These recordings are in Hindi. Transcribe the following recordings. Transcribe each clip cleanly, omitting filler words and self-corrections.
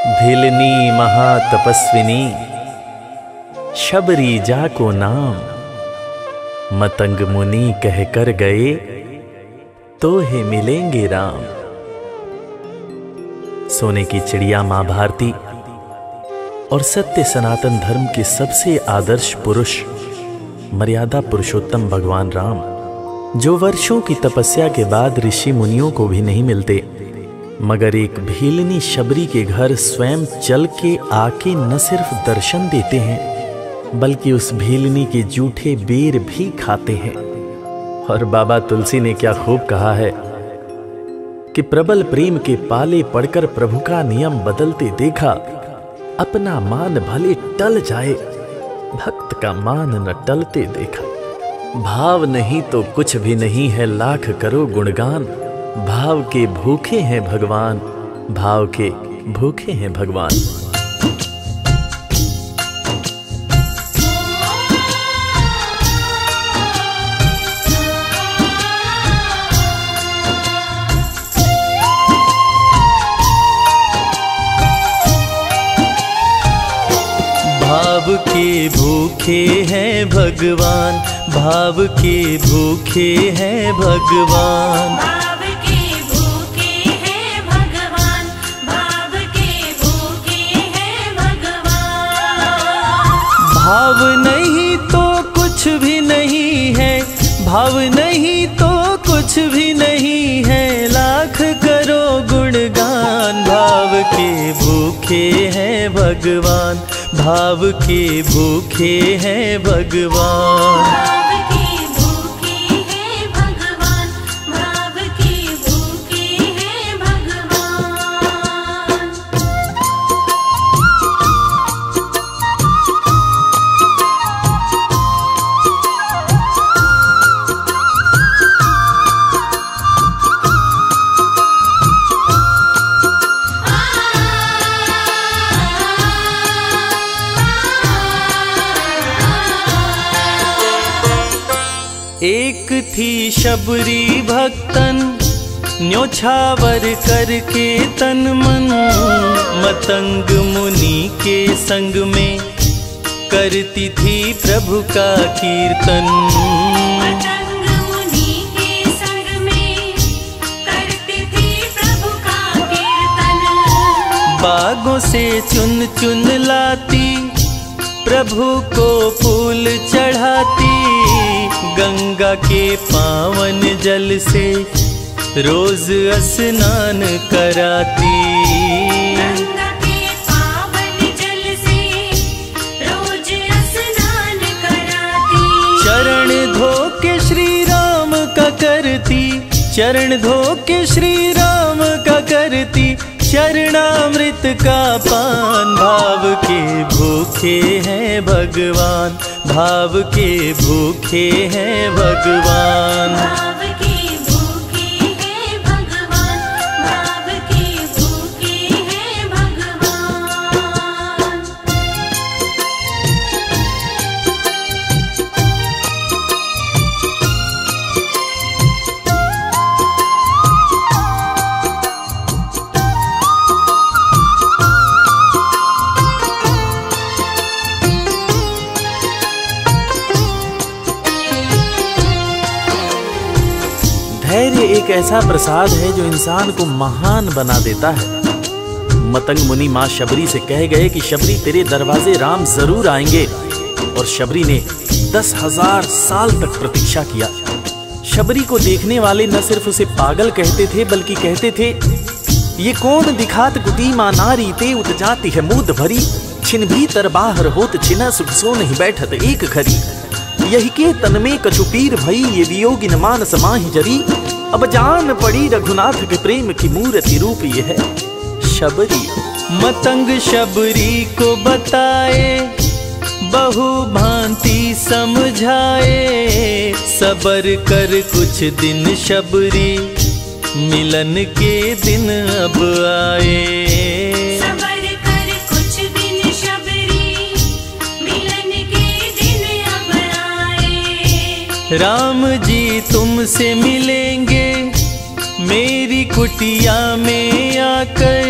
भिलनी महातपस्विनी शबरी जा को नाम, मतंग मुनि कह कर गए तो हे मिलेंगे राम। सोने की चिड़िया मां भारती और सत्य सनातन धर्म के सबसे आदर्श पुरुष मर्यादा पुरुषोत्तम भगवान राम, जो वर्षों की तपस्या के बाद ऋषि मुनियों को भी नहीं मिलते, मगर एक भीलनी शबरी के घर स्वयं चल के आके न सिर्फ दर्शन देते हैं बल्कि उस भीलनी के जूठे बेर भी खाते हैं। और बाबा तुलसी ने क्या खूब कहा है कि प्रबल प्रेम के पाले पड़कर प्रभु का नियम बदलते देखा, अपना मान भले टल जाए भक्त का मान न टलते देखा। भाव नहीं तो कुछ भी नहीं है, लाख करो गुणगान, भाव के भूखे हैं भगवान, भाव के भूखे हैं भगवान। भाव के भूखे हैं भगवान, भाव के भूखे हैं भगवान, भाव के भूखे हैं भगवान, भाव के भूखे हैं भगवान। भाव नहीं तो कुछ भी नहीं है, भाव नहीं तो कुछ भी नहीं है, लाख करो गुणगान। भाव के भूखे हैं भगवान, भाव के भूखे हैं भगवान, भाव के भूखे हैं भगवान, भाव के भूखे हैं भगवान। एक थी शबरी भक्तन, न्योछावर करके तन मन, मतंग मुनि के संग में करती थी प्रभु का कीर्तन। मतंग मुनि के संग में करती थी प्रभु का कीर्तन। बागों से चुन चुन लाती, प्रभु को फूल चढ़ाती, गंगा के पावन जल से रोज स्नान कराती। गंगा के पावन जल से रोज स्नान कराती। चरण धो के श्री राम का करती, चरण धो के श्री राम का करती, चरणामृत का पान। भाव के भूखे हैं भगवान, भाव के भूखे हैं भगवान, भाव के भूखे हैं भगवान, भाव के भूखे हैं भगवान। धैर्य एक ऐसा प्रसाद है जो इंसान को महान बना देता है। मतंग मुनि मां शबरी से कह गए कि शबरी तेरे दरवाजे राम जरूर आएंगे, और शबरी ने 10,000 साल तक प्रतीक्षा किया। शबरी को देखने वाले न सिर्फ उसे पागल कहते थे बल्कि कहते थे, ये कौन दिखात कुटी मां नारी ते उत जाती है मूद भरी, छिन भीतर बाहर होत छिना सुख सो नहीं बैठत एक घड़ी, यही के तन में कछुपीर भई ये वियोगिन मानस माहि जरी, अब जान पड़ी रघुनाथ के प्रेम की मूर्ति रूप ये है शबरी। मतंग शबरी को बताए, बहु भांति समझाए, सबर कर कुछ दिन शबरी, मिलन के दिन अब आए। सबर कर कुछ दिन शबरी, मिलन के दिन अब आए। राम जी तुमसे मिलेंगे, मेरी कुटिया में आकर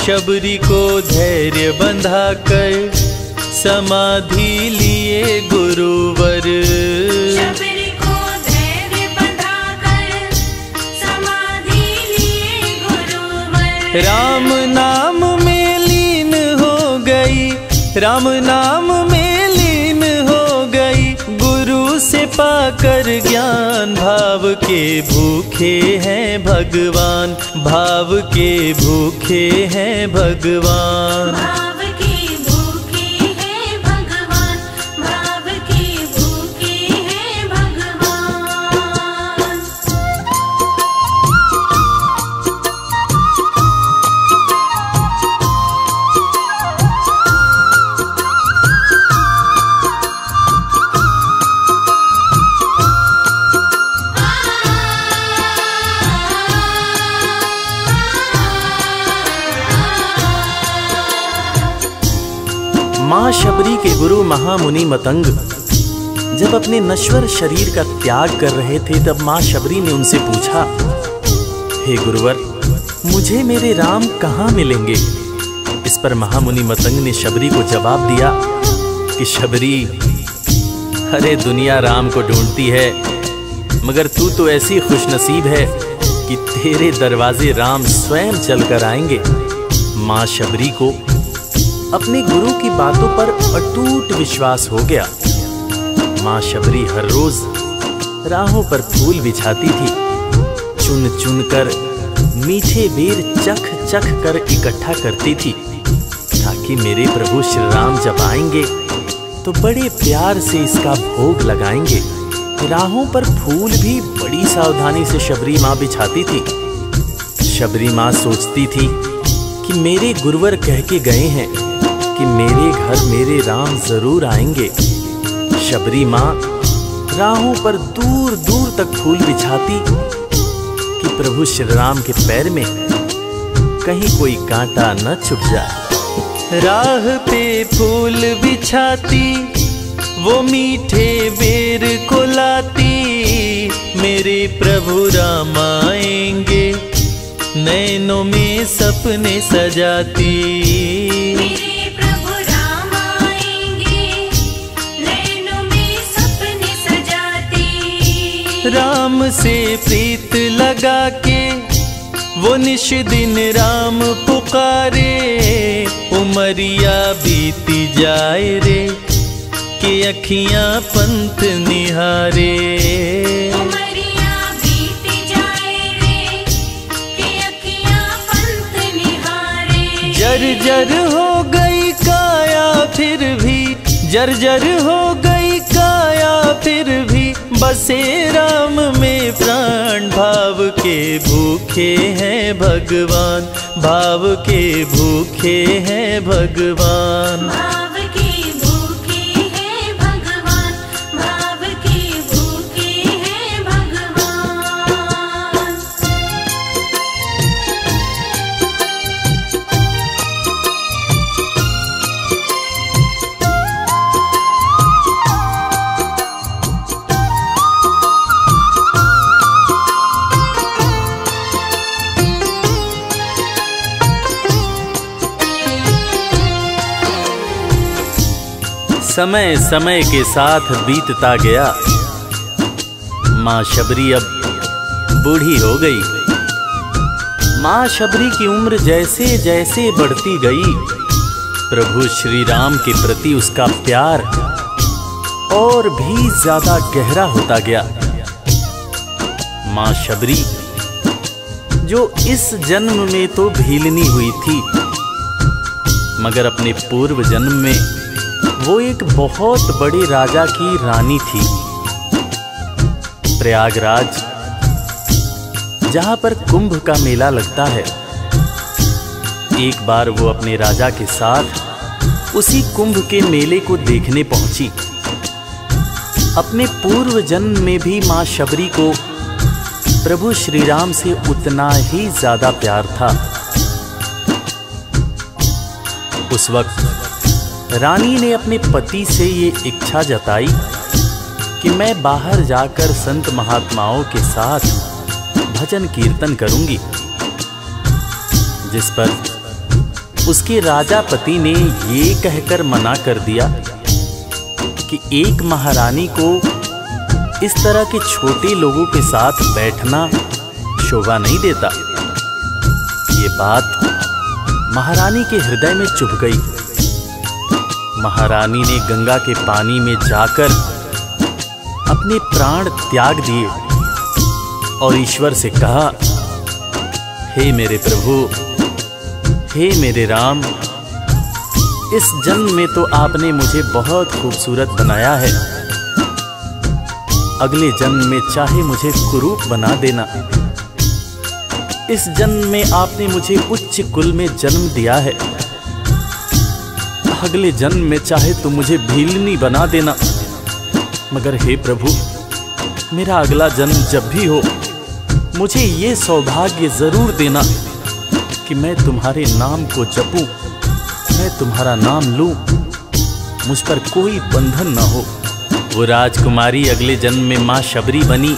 शबरी को धैर्य बंधा कर समाधि लिए गुरुवर। शबरी को धैर्य बंधाकर समाधि लिए गुरुवर। राम नाम में लीन हो गई, राम नाम में लीन हो गई, गुरु से पाकर ज्ञान। भाव के भूखे हैं भगवान, भाव के भूखे हैं भगवान। भाव के भूखे हैं भगवान, भाव के भूखे हैं भगवान। माँ शबरी के गुरु महामुनि मतंग जब अपने नश्वर शरीर का त्याग कर रहे थे, तब माँ शबरी ने उनसे पूछा, हे गुरुवर, मुझे मेरे राम कहाँ मिलेंगे? इस पर महामुनि मतंग ने शबरी को जवाब दिया कि शबरी, अरे दुनिया राम को ढूंढती है, मगर तू तो ऐसी खुशनसीब है कि तेरे दरवाजे राम स्वयं चलकर आएंगे। माँ शबरी को अपने गुरु की बातों पर अटूट विश्वास हो गया। माँ शबरी हर रोज राहों पर फूल बिछाती थी, चुन चुन कर मीठे बेर चख चख कर इकट्ठा करती थी, ताकि मेरे प्रभु श्री राम जब आएंगे तो बड़े प्यार से इसका भोग लगाएंगे। राहों पर फूल भी बड़ी सावधानी से शबरी माँ बिछाती थी। शबरी माँ सोचती थी कि मेरे गुरुवर कह के गए हैं कि मेरे घर मेरे राम जरूर आएंगे। शबरी माँ राहों पर दूर दूर तक फूल बिछाती कि प्रभु श्री राम के पैर में कहीं कोई कांटा न चुभ जाए। राह पे फूल बिछाती, वो मीठे बेर को लाती, मेरे प्रभु राम आएंगे, नैनों में सपने सजाती। मेरे प्रभु राम आएंगे, नैनों में सपने सजाती। राम से प्रीत लगा के वो निश दिन राम पुकारे, उमरिया बीती जाए रे कि अखियां पंथ निहारे। उमरिया बीती जाए रे कि अखियां पंथ निहारे। जर्जर हो गई काया फिर भी, जर्जर हो गई काया फिर भी, बसे राम में प्राण। भाव के भूखे हैं भगवान, भाव के भूखे हैं भगवान। भाव के भूखे हैं भगवान, भाव के भूखे हैं भगवान। समय समय के साथ बीतता गया। माँ शबरी अब बूढ़ी हो गई। माँ शबरी की उम्र जैसे जैसे बढ़ती गई, प्रभु श्री राम के प्रति उसका प्यार और भी ज्यादा गहरा होता गया। माँ शबरी जो इस जन्म में तो भीलनी हुई थी, मगर अपने पूर्व जन्म में वो एक बहुत बड़े राजा की रानी थी। प्रयागराज, जहां पर कुंभ का मेला लगता है, एक बार वो अपने राजा के साथ उसी कुंभ के मेले को देखने पहुंची। अपने पूर्व जन्म में भी मां शबरी को प्रभु श्री राम से उतना ही ज्यादा प्यार था। उस वक्त रानी ने अपने पति से ये इच्छा जताई कि मैं बाहर जाकर संत महात्माओं के साथ भजन कीर्तन करूंगी, जिस पर उसके राजापति ने ये कहकर मना कर दिया कि एक महारानी को इस तरह के छोटे लोगों के साथ बैठना शोभा नहीं देता। ये बात महारानी के हृदय में चुभ गई। महारानी ने गंगा के पानी में जाकर अपने प्राण त्याग दिए और ईश्वर से कहा, हे मेरे प्रभु, हे मेरे राम, इस जन्म में तो आपने मुझे बहुत खूबसूरत बनाया है, अगले जन्म में चाहे मुझे कुरूप बना देना। इस जन्म में आपने मुझे उच्च कुल में जन्म दिया है, अगले जन्म में चाहे तो मुझे भीलनी बना देना। मगर हे प्रभु, मेरा अगला जन्म जब भी हो, मुझे ये सौभाग्य जरूर देना कि मैं तुम्हारे नाम को जपूं, मैं तुम्हारा नाम लूं, मुझ पर कोई बंधन न हो। वो राजकुमारी अगले जन्म में माँ शबरी बनी,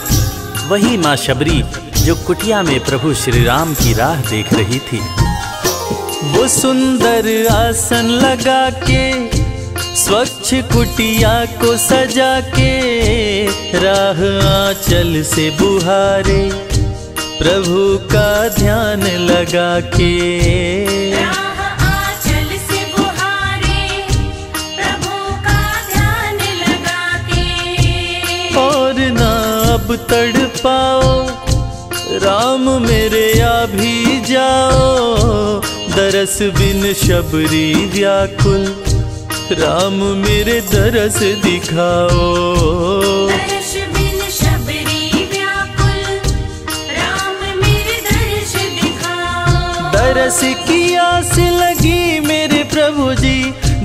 वही माँ शबरी जो कुटिया में प्रभु श्री राम की राह देख रही थी। वो सुंदर आसन लगा के, स्वच्छ कुटिया को सजा के, राह आंचल से बुहारे, प्रभु का ध्यान लगा के। राह आंचल से बुहारे, प्रभु का ध्यान लगा के। और ना अब तड़पाओ, राम मेरे आ भी जाओ, दरस बिन शबरी व्याकुल, राम मेरे दरस दिखाओ। दरस बिन शबरी व्याकुल, राम मेरे दरस दिखाओ। दरस की आस लगी मेरे प्रभु जी,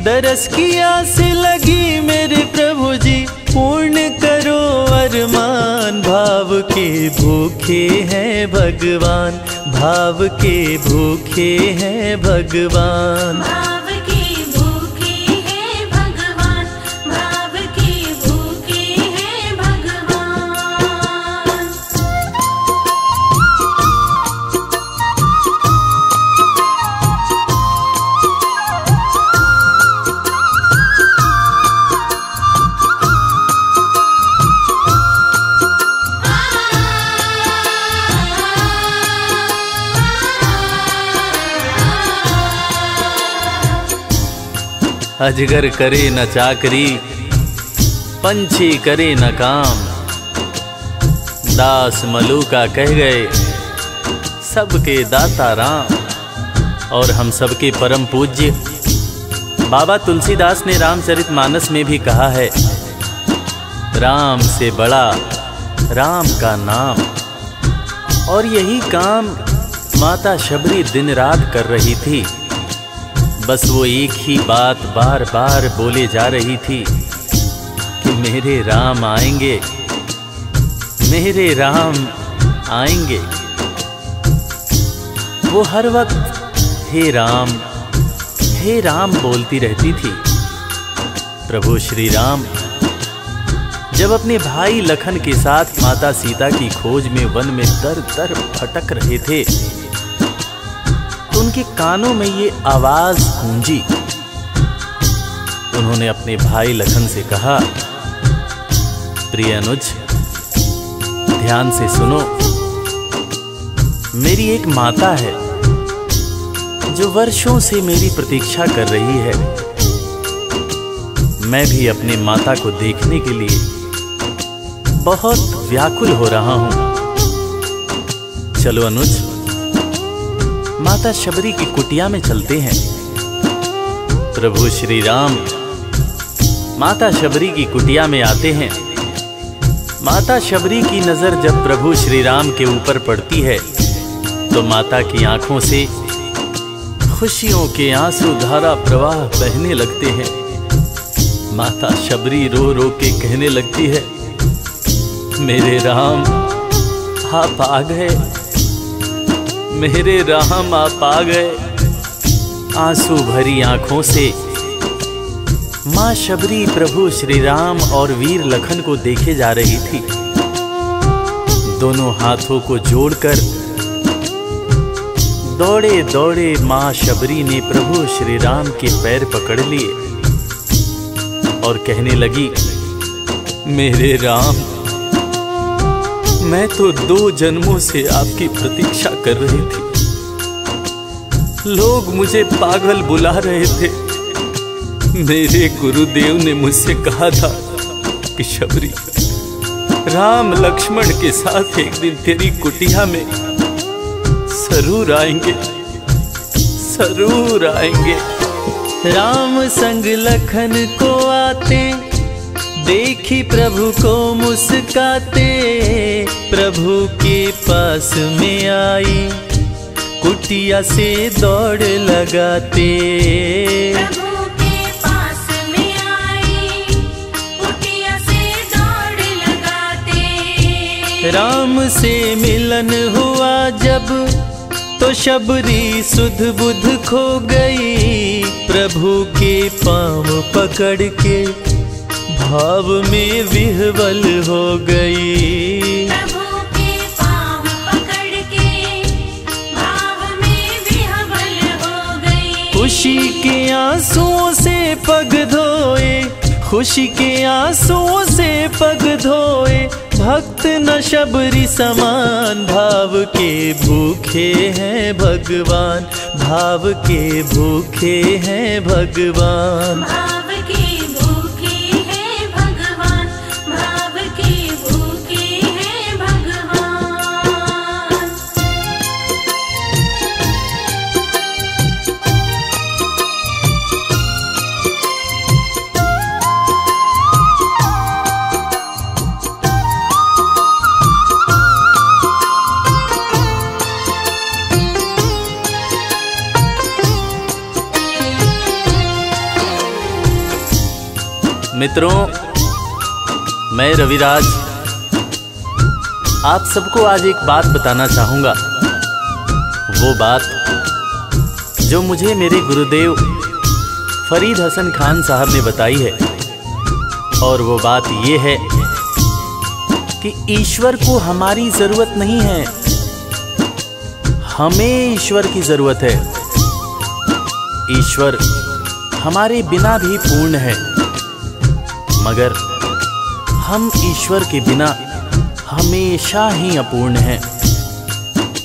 दरस की आस लगी मेरे प्रभु जी, पूर्ण करो अरमान। भाव के भूखे हैं भगवान, भाव के भूखे हैं भगवान। भाव के भूखे हैं भगवान, भाव के भूखे हैं भगवान। अजगर करे न चाकरी, पंछी करे न काम, दास मलूका कह गए सबके दाता राम। और हम सबके परम पूज्य बाबा तुलसीदास ने रामचरितमानस में भी कहा है, राम से बड़ा राम का नाम। और यही काम माता शबरी दिन रात कर रही थी। बस वो एक ही बात बार बार बोले जा रही थी कि मेरे राम आएंगे, मेरे राम आएंगे। वो हर वक्त हे राम बोलती रहती थी। प्रभु श्री राम जब अपने भाई लखन के साथ माता सीता की खोज में वन में दर दर भटक रहे थे, तो उनके कानों में ये आवाज गूंजी। उन्होंने अपने भाई लखन से कहा, प्रिय अनुज, ध्यान से सुनो। मेरी एक माता है जो वर्षों से मेरी प्रतीक्षा कर रही है। मैं भी अपने माता को देखने के लिए बहुत व्याकुल हो रहा हूं। चलो अनुज, माता शबरी की कुटिया में चलते हैं। प्रभु श्री राम माता शबरी की कुटिया में आते हैं। माता शबरी की नजर जब प्रभु श्री राम के ऊपर पड़ती है तो माता की आंखों से खुशियों के आंसू धारा प्रवाह बहने लगते हैं। माता शबरी रो रो के कहने लगती है, मेरे राम आप आ गए, मेरे राम आप आ गए। आंसू भरी आंखों से मां शबरी प्रभु श्री राम और वीर लखन को देखे जा रही थी। दोनों हाथों को जोड़कर दौड़े दौड़े माँ शबरी ने प्रभु श्री राम के पैर पकड़ लिए और कहने लगी, मेरे राम, मैं तो 2 जन्मों से आपकी प्रतीक्षा कर रही थी। लोग मुझे पागल बुला रहे थे। मेरे गुरुदेव ने मुझसे कहा था कि शबरी, राम लक्ष्मण के साथ एक दिन तेरी कुटिया में जरूर आएंगे, जरूर आएंगे। राम संग लखन को आते देखी प्रभु को मुस्काते, प्रभु के पास में आई कुटिया से दौड़ लगाते। प्रभु के पास में आई कुटिया से दौड़ लगाते। राम से मिलन हुआ जब तो शबरी सुध बुध खो गई, प्रभु के पाँव पकड़ के भाव में विह्वल हो गई। प्रभु के पाँव पकड़ के भाव में विह्वल हो गई। खुशी के आंसुओं से पग धोए, खुशी के आंसुओं से पग धोए, भक्त न शबरी समान, भाव के भूखे हैं भगवान, भाव के भूखे हैं भगवान। भाव के भूखे हैं भगवान, भाव के भूखे हैं भगवान। मित्रों, मैं रविराज आप सबको आज एक बात बताना चाहूंगा। वो बात जो मुझे मेरे गुरुदेव फरीद हसन खान साहब ने बताई है, और वो बात ये है कि ईश्वर को हमारी जरूरत नहीं है, हमें ईश्वर की जरूरत है। ईश्वर हमारे बिना भी पूर्ण है, मगर हम ईश्वर के बिना हमेशा ही अपूर्ण हैं।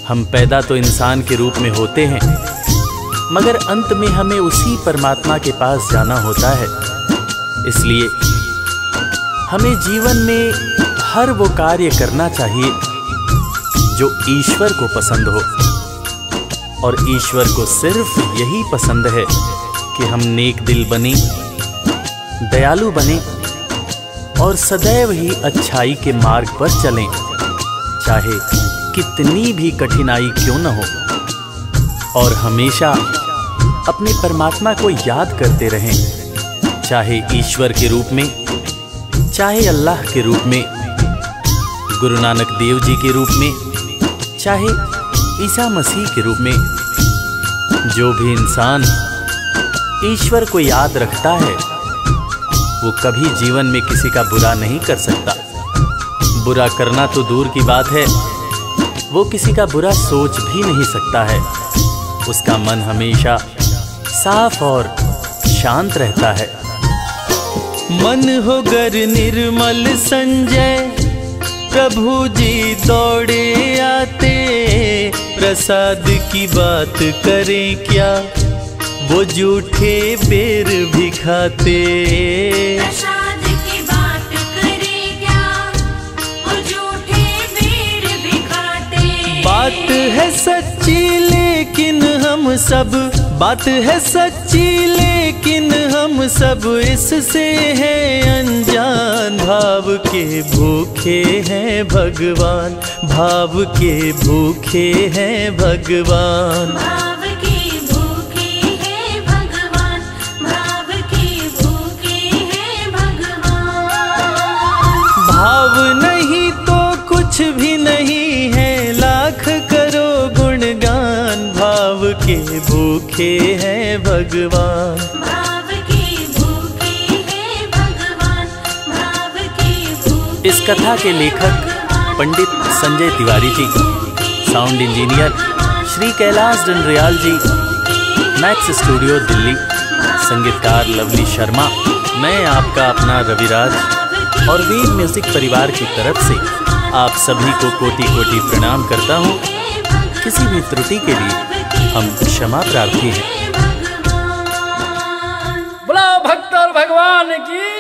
हम पैदा तो इंसान के रूप में होते हैं, मगर अंत में हमें उसी परमात्मा के पास जाना होता है। इसलिए हमें जीवन में हर वो कार्य करना चाहिए जो ईश्वर को पसंद हो, और ईश्वर को सिर्फ यही पसंद है कि हम नेक दिल बने, दयालु बने और सदैव ही अच्छाई के मार्ग पर चलें, चाहे कितनी भी कठिनाई क्यों न हो। और हमेशा अपने परमात्मा को याद करते रहें, चाहे ईश्वर के रूप में, चाहे अल्लाह के रूप में, गुरु नानक देव जी के रूप में, चाहे ईसा मसीह के रूप में। जो भी इंसान ईश्वर को याद रखता है वो कभी जीवन में किसी का बुरा नहीं कर सकता। बुरा करना तो दूर की बात है, वो किसी का बुरा सोच भी नहीं सकता है। उसका मन हमेशा साफ और शांत रहता है। मन हो गर निर्मल संजय, प्रभु जी दौड़े आते, प्रसाद की बात करें क्या, वो झूठे बेर भी खाते। प्रसाद की बात करें क्या, वो झूठे बेर भी खाते। बात है सच्ची लेकिन हम सब, बात है सच्ची लेकिन हम सब इससे हैं अनजान। भाव के भूखे हैं भगवान, भाव के भूखे हैं भगवान। भाव के भूखे हैं भगवान, भाव के भूखे हैं भगवान। भाव नहीं तो कुछ भी नहीं है, लाख करो गुणगान। भाव के भूखे हैं भगवान, भाव के भूखे हैं भगवान, भाव के भूखे। इस कथा के लेखक पंडित संजय तिवारी जी, साउंड इंजीनियर श्री कैलाश डंडरियाल जी, मैक्स स्टूडियो दिल्ली, संगीतकार लवली शर्मा, मैं आपका अपना रविराज और वीर म्यूजिक परिवार की तरफ से आप सभी को कोटि कोटि प्रणाम करता हूँ। किसी भी त्रुटि के लिए हम क्षमा प्रार्थी हैं। बोला भक्त और भगवान की